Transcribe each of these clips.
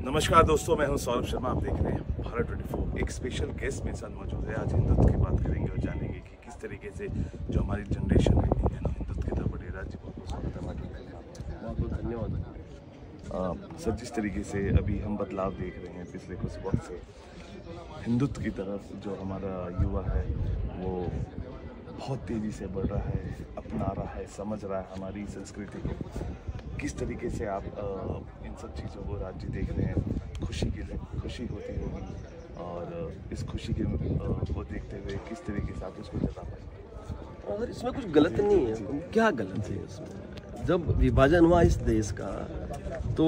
नमस्कार दोस्तों, मैं हूं सौरभ शर्मा। आप देख रहे हैं भारत 24। एक स्पेशल गेस्ट मेरे साथ मौजूद है। आज हिंदुत्व की बात करेंगे और जानेंगे कि किस तरीके से जो हमारी जनरेशन है हिंदुत्व की तरफ बढ़ी। राज्य बहुत स्वागत है, बहुत बहुत धन्यवाद। सर, जिस तरीके से अभी हम बदलाव देख रहे हैं पिछले कुछ वक्त से हिंदुत्व की तरफ, जो हमारा युवा है वो बहुत तेज़ी से बढ़ रहा है, अपना रहा है, समझ रहा है हमारी संस्कृति को। किस तरीके से आप इन सब चीज़ों को राज्य देख रहे हैं? खुशी होती होगी और इस खुशी के को देखते हुए किस तरीके से आप उसको जता पाएंगे? और इसमें कुछ गलत नहीं है। क्या गलत है इसमें? जब विभाजन हुआ इस देश का तो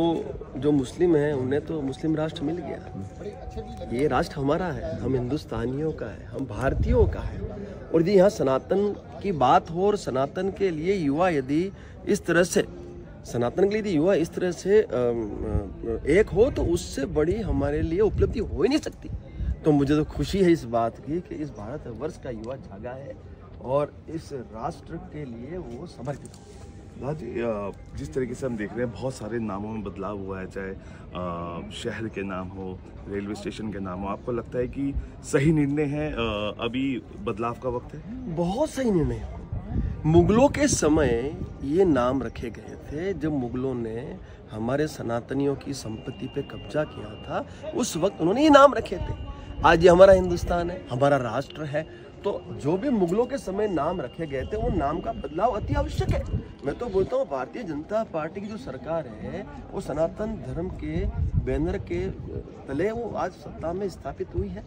जो मुस्लिम हैं उन्हें तो मुस्लिम राष्ट्र मिल गया। ये राष्ट्र हमारा है, हम हिंदुस्तानियों का है, हम भारतीयों का है। और यदि यहाँ सनातन की बात हो और सनातन के लिए युवा यदि इस तरह से सनातन के लिए युवा इस तरह से एक हो तो उससे बड़ी हमारे लिए उपलब्धि हो ही नहीं सकती। तो मुझे तो खुशी है इस बात की कि इस भारतवर्ष का युवा जागा है और इस राष्ट्र के लिए वो समर्पित हो। जी, जिस तरीके से हम देख रहे हैं बहुत सारे नामों में बदलाव हुआ है, चाहे शहर के नाम हो, रेलवे स्टेशन के नाम हो। आपको लगता है कि सही निर्णय है, अभी बदलाव का वक्त है? बहुत सही निर्णय। मुगलों के समय ये नाम रखे गए थे। जब मुगलों ने हमारे सनातनियों की संपत्ति पे कब्जा किया था उस वक्त उन्होंने ये नाम रखे थे। आज ये हमारा हिंदुस्तान है, हमारा राष्ट्र है। तो जो भी मुगलों के समय नाम रखे गए थे वो नाम का बदलाव अति आवश्यक है। मैं तो बोलता हूँ भारतीय जनता पार्टी की जो सरकार है वो सनातन धर्म के बैनर के तले वो आज सत्ता में स्थापित हुई है।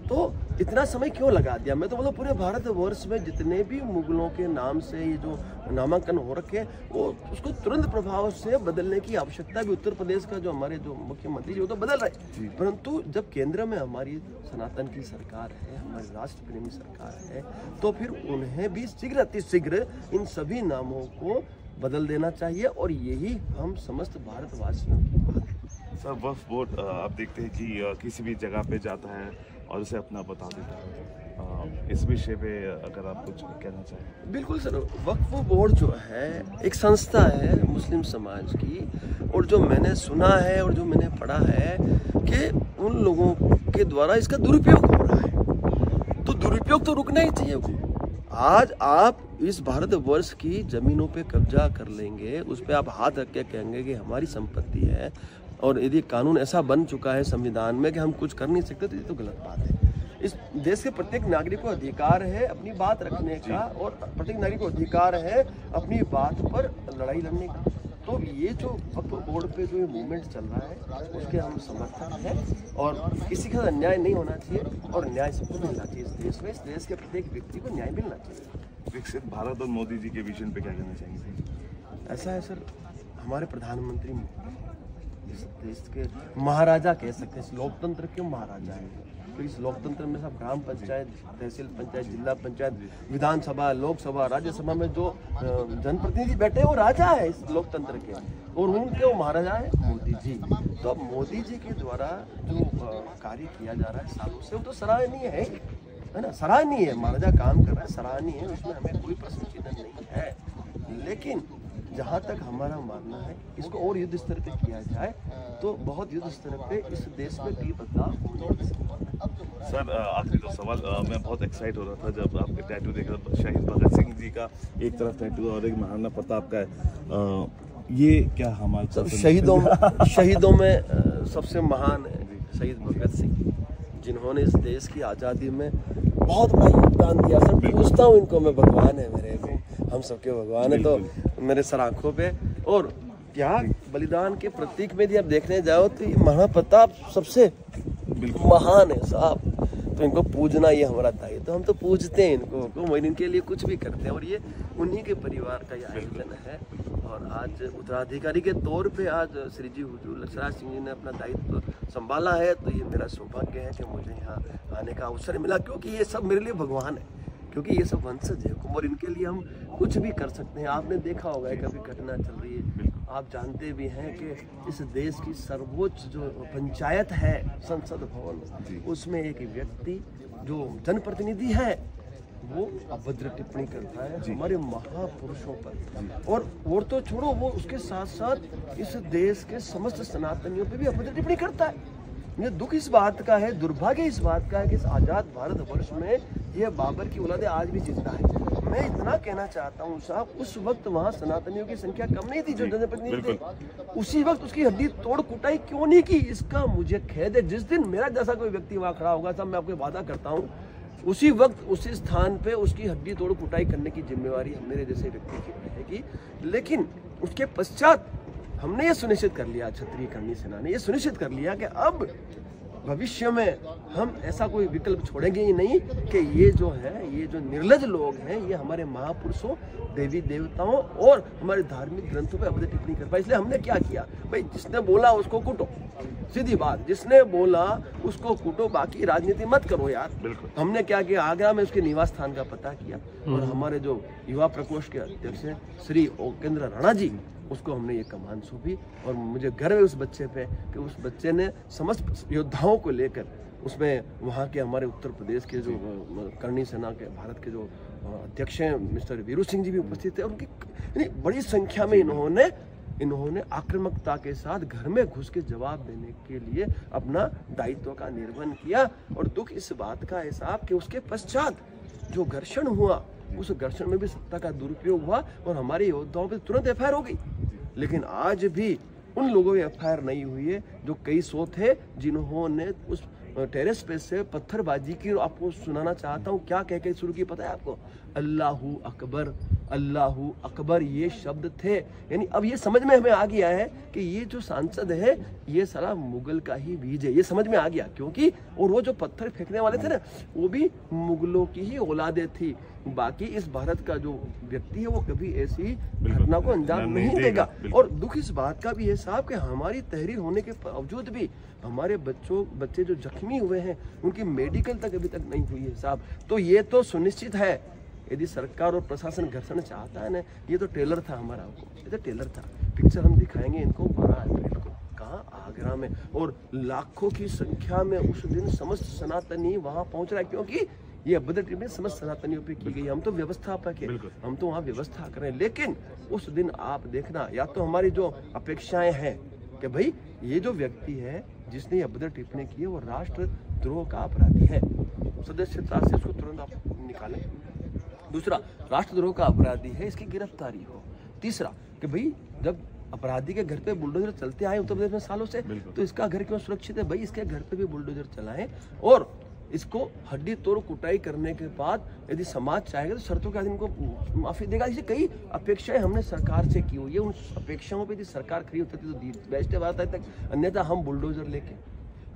तो इतना समय क्यों लगा दिया? मैं तो बोलूँ पूरे भारतवर्ष में जितने भी मुगलों के नाम से ये जो नामांकन हो रखे वो उसको तुरंत प्रभाव से बदलने की आवश्यकता भी उत्तर प्रदेश का जो हमारे जो मुख्यमंत्री जी वो तो बदल रहे। परंतु जब केंद्र में हमारी सनातन की सरकार है, हमारी राष्ट्र प्रेमी सरकार है, तो फिर उन्हें भी शीघ्र अतिशीघ्र इन सभी नामों को बदल देना चाहिए। और यही हम समस्त भारतवासियों की बात है। सर, वक्फ बोर्ड आप देखते हैं कि किसी भी जगह पे जाता है और उसे अपना बता देता है। इस विषय पे अगर आप कुछ कहना चाहें। बिल्कुल सर, वक्फ बोर्ड जो है एक संस्था है मुस्लिम समाज की। और जो मैंने सुना है और जो मैंने पढ़ा है कि उन लोगों के द्वारा इसका दुरुपयोग हो रहा है। तो दुरुपयोग तो रुकना ही चाहिए। आज आप इस भारतवर्ष की जमीनों पे कब्जा कर लेंगे, उस पर आप हाथ रख के कहेंगे कि हमारी संपत्ति है, और यदि कानून ऐसा बन चुका है संविधान में कि हम कुछ कर नहीं सकते, तो ये तो गलत बात है। इस देश के प्रत्येक नागरिक को अधिकार है अपनी बात रखने का और प्रत्येक नागरिक को अधिकार है अपनी बात पर लड़ाई लड़ने का। तो ये जो वक्फ बोर्ड पे जो ये मूवमेंट चल रहा है उसके हम समर्थक हैं और किसी का अन्याय नहीं होना चाहिए और न्याय सबको मिलना चाहिए। इस देश में, इस देश के प्रत्येक व्यक्ति को न्याय मिलना चाहिए। विकसित भारत और मोदी जी के विजन पे क्या कहना चाहेंगे? ऐसा है सर, हमारे प्रधानमंत्री इस देश के महाराजा कह सकते हैं। इस लोकतंत्र के महाराजा हैं। तो इस लोकतंत्र में सब ग्राम पंचायत, तहसील पंचायत, जिला पंचायत, विधानसभा, लोकसभा, राज्यसभा में जो जनप्रतिनिधि बैठे हैं वो राजा है इस लोकतंत्र के, और उनके वो महाराजा है मोदी जी। तो अब मोदी जी के द्वारा जो कार्य किया जा रहा है सालों से वो तो सराहनीय है ना, सराहनीय है। महाराजा काम कर रहा है, सराहनीय है, उसमें हमें कोई प्रश्न चिन्ह नहीं है। लेकिन जहाँ तक हमारा मानना है इसको और युद्ध स्तर पे किया जाए तो बहुत युद्ध स्तर पे इस देश में भी बदलाव होने। सर, आखिरी दो सवाल। मैं बहुत एक्साइट हो रहा था जब आपके टैटू देख रहा था। शहीद भगत सिंह जी का एक तरफ टैटू और एक महाराणा प्रताप का है। ये क्या हमारे शहीदों में सबसे महान है शहीद भगत सिंह, जिन्होंने इस देश की आज़ादी में बहुत बड़ा योगदान दिया। सर, पूछता हूँ इनको मैं, भगवान है मेरे को, हम सबके भगवान है, तो मेरे सर आंखों पे। और त्याग बलिदान के प्रतीक में यदि आप देखने जाओ तो ये महाराणा प्रताप सबसे महान है साहब। तो इनको पूजना ये हमारा दायित्व, तो हम तो पूजते हैं इनको, इनके लिए कुछ भी करते हैं। और ये उन्हीं के परिवार का ये आयोजन है। और आज उत्तराधिकारी के तौर पे आज श्री जी हुजूर लक्षराज सिंह जी ने अपना दायित्व संभाला है। तो ये मेरा सौभाग्य है कि मुझे यहाँ आने का अवसर मिला, क्योंकि ये सब मेरे लिए भगवान है, क्योंकि ये सब वंशज है और इनके लिए हम कुछ भी कर सकते हैं। आपने देखा होगा कभी घटना चल रही है, आप जानते भी हैं कि इस देश की सर्वोच्च जो पंचायत है संसद भवन, उसमें एक व्यक्ति जो जनप्रतिनिधि है वो अभद्र टिप्पणी करता है हमारे महापुरुषों पर, और तो छोड़ो, वो उसके साथ साथ इस देश के समस्त सनातनियों पे भी अभद्र टिप्पणी करता है। मुझे दुख इस बात का है, दुर्भाग्य इस बात का है कि इस आजाद भारत वर्ष में ये बाबर की औलादे आज भी जिंदा है। मैं इतना कहना चाहता हूँ साहब, उस वक्त वहाँ सनातनियों की संख्या कम नहीं थी जो जनप्रतिनिधि थे, उसी वक्त उसकी हड्डी तोड़ कुटाई क्यों नहीं की, इसका मुझे खेद है। जिस दिन मेरा जैसा कोई व्यक्ति वहाँ खड़ा होगा साहब, मैं आपको वादा करता हूँ उसी वक्त उसी स्थान पे उसकी हड्डी तोड़ कुटाई करने की जिम्मेवारी मेरे जैसे व्यक्ति की रहेगी। लेकिन उसके पश्चात हमने ये सुनिश्चित कर लिया, क्षत्रिय कर्णी सेना ने ये सुनिश्चित कर लिया कि अब भविष्य में हम ऐसा कोई विकल्प छोड़ेंगे ही नहीं कि ये जो है, ये जो निर्लज लोग हैं, ये हमारे महापुरुषों, देवी देवताओं और हमारे धार्मिक ग्रंथों पे अभद्र टिप्पणी कर पाए। इसलिए हमने क्या किया भाई, जिसने बोला उसको कूटो, सीधी बात, जिसने बोला उसको कूटो, बाकी राजनीति मत करो यार। हमने क्या किया, आगरा में उसके निवास स्थान का पता किया और हमारे जो युवा प्रकोष्ठ के अध्यक्ष हैं श्री ओकेंद्र राणा जी, उसको हमने ये कमान सौंपी। और मुझे गर्व है उस बच्चे पे कि उस बच्चे ने समस्त योद्धाओं को लेकर, उसमें वहाँ के हमारे उत्तर प्रदेश के जो कर्णी सेना के भारत के जो अध्यक्ष हैं मिस्टर वीरू सिंह जी भी उपस्थित थे। उनकी बड़ी संख्या में इन्होंने आक्रामकता के साथ घर में घुस के जवाब देने के लिए अपना दायित्व का निर्वहन किया। और दुख इस बात का है साहब कि उसके पश्चात जो घर्षण हुआ, उस घर्षण में भी सत्ता का दुरुपयोग हुआ और हमारे योद्धाओं पे तुरंत एफआईआर हो गई। लेकिन आज भी उन लोगों की एफआईआर नहीं हुई है जो कई सौ थे जिन्होंने उस टेरेस पे से पत्थरबाजी की। आपको सुनाना चाहता हूँ क्या कह के शुरू की, पता है आपको? अल्लाहू अकबर, अल्लाहू अकबर ये शब्द थे। यानी अब ये समझ में हमें आ गया है कि ये जो सांसद है ये सारा मुगल का ही बीज है, ये समझ में आ गया। क्योंकि और वो जो पत्थर फेंकने वाले थे ना, वो भी मुगलों की ही औलादे थी। बाकी इस भारत का जो व्यक्ति है वो कभी ऐसी घटना को अंजाम नहीं देगा। और दुख इस बात का भी है साहब कि हमारी तहरीर होने के बावजूद भी हमारे बच्चे जो जख्मी हुए हैं उनकी मेडिकल तक अभी तक नहीं हुई है साहब। तो ये तो सुनिश्चित है, यदि सरकार और प्रशासन घर्षण चाहता है ना, ये तो टेलर था हमारा, ये तो टेलर था। पिक्चर हम दिखाएंगे इनको 12 अप्रैल को, कहाँ? आगरा में। और लाखों की संख्या में उस दिन समस्त सनातनी वहां पहुंच रहा है, क्योंकि ये अभद्र टिप्पणी समस्त सनातनियों पे की गई। हम तो व्यवस्थापक है, हम तो वहाँ व्यवस्था करें। लेकिन उस दिन आप देखना, या तो हमारी जो अपेक्षाएं हैं कि भाई ये जो व्यक्ति है जिसने अभद्र टिप्पणी की है वो राष्ट्रद्रोह का अपराधी है, सदस्यता से उसको तुरंत आप निकालें। दूसरा, राष्ट्रद्रोह का अपराधी है, इसकी गिरफ्तारी हो। तीसरा कि भाई जब अपराधी के घर पे बुलडोजर चलते आए उत्तर प्रदेश में सालों से, तो इसका घर क्यों सुरक्षित है? भाई इसके घर पे भी बुलडोजर चलाएं और इसको हड्डी तोड़ कुटाई करने के बाद यदि समाज चाहेगा तो शर्तों के अधीन को माफी देगा। इसे कई अपेक्षाएं हमने सरकार से की हुई है, उन अपेक्षाओं पे यदि सरकार खड़ी उतरती तो बेस्ट बात है तक। अन्यथा हम बुलडोजर लेके,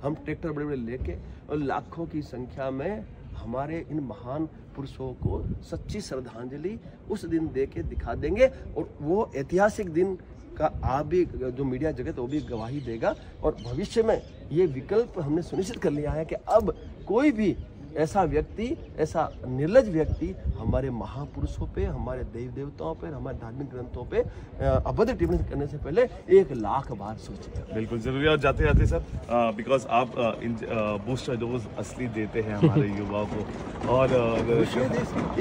हम ट्रैक्टर बड़े बड़े लेके और लाखों की संख्या में हमारे इन महान पुरुषों को सच्ची श्रद्धांजलि उस दिन दे के दिखा देंगे। और वो ऐतिहासिक दिन का आप भी, जो मीडिया जगत वो भी गवाही देगा। और भविष्य में ये विकल्प हमने सुनिश्चित कर लिया है कि अब कोई भी ऐसा व्यक्ति, ऐसा निर्लज व्यक्ति हमारे महापुरुषों पे, हमारे देव देवताओं पे, हमारे धार्मिक ग्रंथों पे अभद्र टिप्पणी करने से पहले 1,00,000 बार सोचे। बिल्कुल जरूरी है। और जाते जाते सर, बिकॉज आप बूस्टर डोज असली देते हैं हमारे युवाओं को, और इस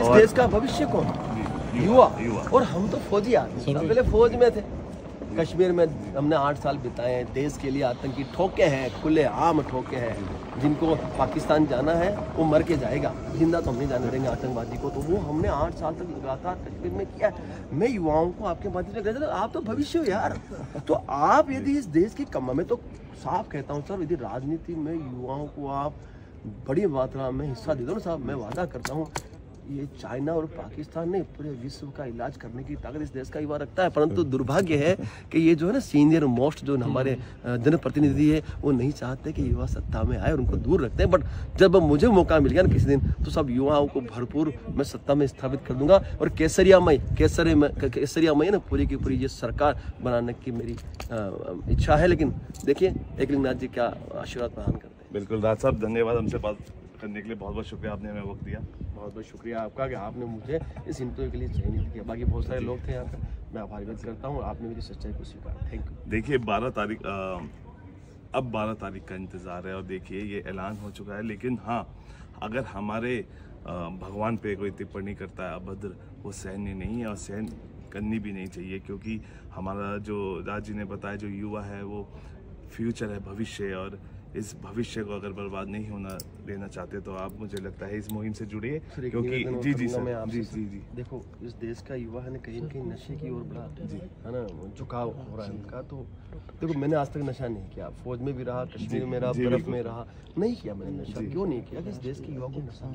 देश का भविष्य कौन? युवा। और हम तो फौजी आदमी, पहले फौज में थे, कश्मीर में हमने 8 साल बिताए हैं। देश के लिए आतंकी ठोके हैं, खुले आम ठोके हैं। जिनको पाकिस्तान जाना है वो मर के जाएगा, जिंदा तो हम नहीं जाने देंगे आतंकवादी को। तो वो हमने 8 साल तक लगातार कश्मीर में किया। मैं युवाओं को आपके माध्यम से कहता हूं, आप तो भविष्य हो यार। तो आप यदि इस देश की कमा में, तो साफ कहता हूँ सर, यदि राजनीति में युवाओं को आप बड़ी मात्रा में हिस्सा दे दो ना साहब, मैं वादा करता हूँ ये चाइना और पाकिस्तान नहीं, पूरे विश्व का इलाज करने की ताकत इस देश का युवा रखता है। परंतु दुर्भाग्य है कि ये जो है ना सीनियर मोस्ट जो हमारे जनप्रतिनिधि है वो नहीं चाहते कि युवा सत्ता में आए और उनको दूर रखते हैं। बट जब मुझे मौका मिल गया ना किसी दिन, तो सब युवाओं को भरपूर मैं सत्ता में स्थापित कर दूंगा। और केसरियामय ना पूरी की पूरी ये सरकार बनाने की मेरी इच्छा है। लेकिन देखिए एकलिंगनाथ जी क्या आशीर्वाद प्रदान करते हैं। बिल्कुल राज साहब, धन्यवाद हमसे बात करने के लिए, बहुत बहुत शुक्रिया, आपने हमें वक्त दिया। बहुत बहुत शुक्रिया आपका कि आपने मुझे इस इंटरव्यू के लिए चयनित किया। बाकी बहुत सारे लोग थे यहाँ पे, मैं आभार व्यक्त करता हूँ, आपने मेरी सच्चाई को स्वीकारा। Thank you. देखिए 12 तारीख, अब 12 तारीख का इंतज़ार है और देखिए ये ऐलान हो चुका है। लेकिन हाँ, अगर हमारे भगवान पे कोई टिप्पणी करता है अभद्र, वो सहनीय नहीं है और सहन करनी भी नहीं चाहिए, क्योंकि हमारा जो राज जी ने बताया जो युवा है वो फ्यूचर है, भविष्य है, और इस भविष्य को अगर बर्बाद नहीं होना देना चाहते तो आप, मुझे लगता है, इस मुहिम से जुड़िए, क्योंकि जी सर, जी देखो, इस देश का युवा है ना कहीं न कहीं नशे की ओर बड़ा है ना झुकाव हो रहा है उनका। तो देखो, मैंने आज तक नशा नहीं किया, फौज में भी रहा, कश्मीर में रहा, बर्फ में रहा, नहीं किया मैंने नशा। क्यों नहीं किया? कि इस देश के युवा को नशा।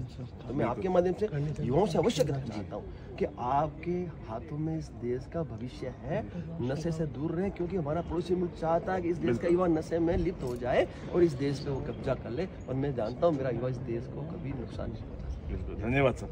तो मैं आपके माध्यम से युवाओं से अवश्य कहना चाहता हूँ कि आपके हाथों में इस देश का भविष्य है, नशे से दूर रहें, क्योंकि हमारा पड़ोसी मुल्क चाहता है कि इस देश का युवा नशे में लिप्त हो जाए और इस देश पे वो कब्जा कर ले। और मैं जानता हूँ मेरा युवा इस देश को कभी नुकसान नहीं पहुंचा सकता। धन्यवाद सर।